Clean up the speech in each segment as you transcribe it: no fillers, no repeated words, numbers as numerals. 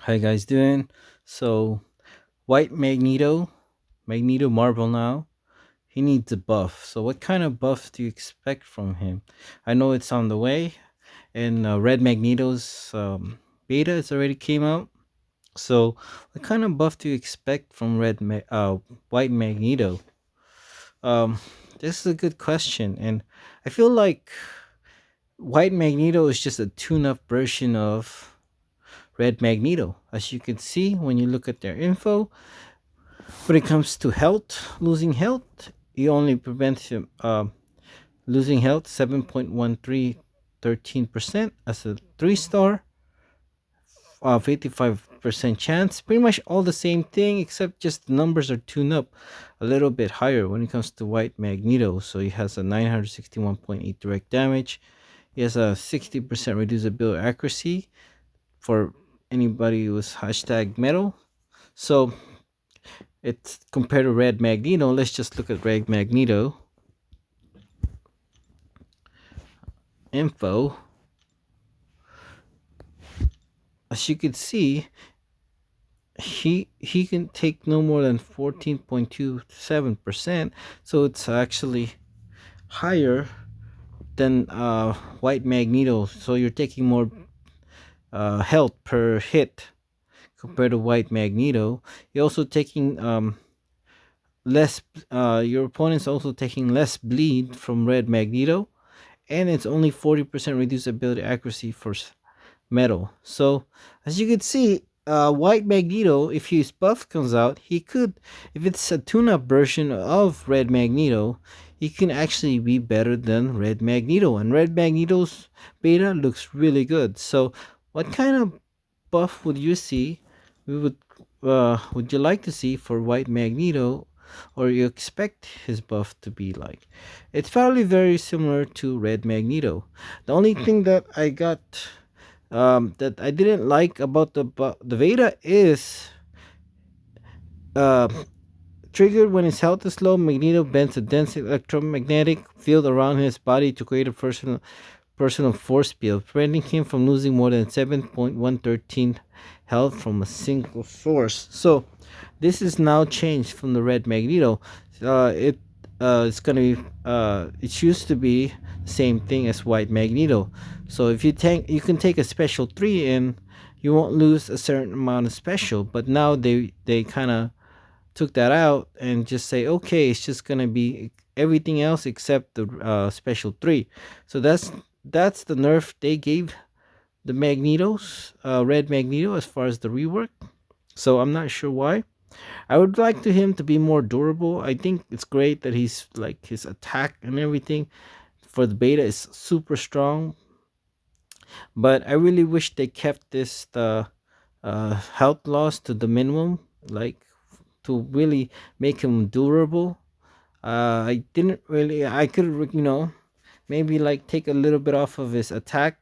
How you guys doing? So, White Magneto Marvel now, he needs a buff. So, what kind of buff do you expect from him? I know it's on the way, and Red Magneto's beta has already came out. So, what kind of buff do you expect from White Magneto? Um, this is a good question, and I feel like White Magneto is just a tune-up version of Red Magneto. As you can see when you look at their info, when it comes to health, losing health, he only prevents him losing health 7.1313% as a 3 star, 55% chance. Pretty much all the same thing, except just the numbers are tuned up a little bit higher when it comes to White Magneto. So he has a 961.8 direct damage. He has a 60% reduced ability accuracy for anybody who's hashtag metal. So it's compared to Red Magneto. Let's just look at Red Magneto info. As you can see, he can take no more than 14.27%. So it's actually higher than White Magneto. So you're taking more health per hit compared to White Magneto. You're also taking less. Your opponent's also taking less bleed from Red Magneto, and it's only 40% reduced ability accuracy for metal. So as you can see, White Magneto, if his buff comes out, he could, if it's a tune-up version of Red Magneto, he can actually be better than Red Magneto. And Red Magneto's beta looks really good. So what kind of buff would you see? We would you like to see for White Magneto, or you expect his buff to be like? It's probably very similar to Red Magneto. The only thing that I got that I didn't like about the Veda is uh, triggered when his health is low. Magneto bends a dense electromagnetic field around his body to create a personal force field, preventing him from losing more than 7.113 health from a single source. So this is now changed from the Red Magneto. It's gonna be it used to be the same thing as White Magneto. So if you can take a special 3 and you won't lose a certain amount of special. But now they kind of took that out and just say, okay, it's just gonna be everything else except the special 3. So that's the nerf they gave the Magnetos, Red Magneto, as far as the rework. So I'm not sure why. I would like to him to be more durable. I think it's great that he's like his attack and everything for the beta is super strong. But I really wish they kept this the health loss to the minimum, like to really make him durable. I didn't really. I could maybe like take a little bit off of his attack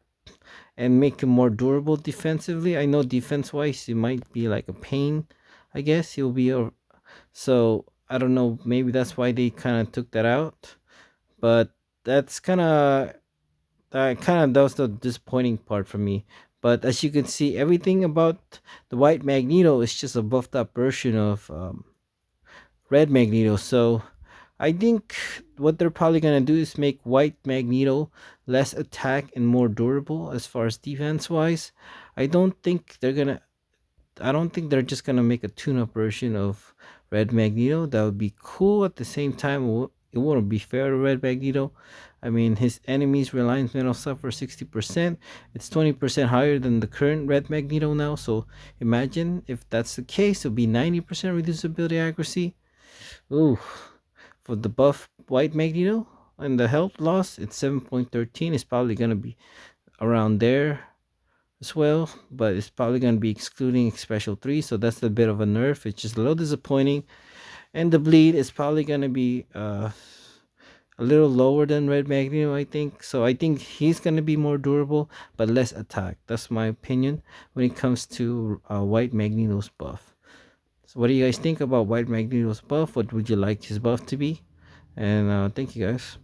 and make him more durable defensively. I know defense wise he might be like a pain. I guess he'll be a so I don't know. Maybe that's why they kind of took that out. But that's that was the disappointing part for me. But as you can see, everything about the White Magneto is just a buffed up version of Red Magneto. So I think what they're probably gonna do is make White Magneto less attack and more durable as far as defense wise. I don't think they're gonna I don't think they're just gonna make a tune-up version of Red Magneto. That would be cool. At the same time, it wouldn't be fair to Red Magneto. I mean, his enemies' reliance metal suffer 60%. It's 20% higher than the current Red Magneto now. So imagine if that's the case, it'll be 90% reducibility accuracy. Ooh, for the buff White Magneto and the health loss, it's 7.13. It's probably gonna be around there as well, but it's probably going to be excluding special 3, so that's a bit of a nerf. It's just a little disappointing. And the bleed is probably going to be a little lower than Red Magneto, I think. So I think he's going to be more durable but less attack. That's my opinion when it comes to White Magneto's buff. So what do you guys think about White Magneto's buff? What would you like his buff to be? And thank you guys.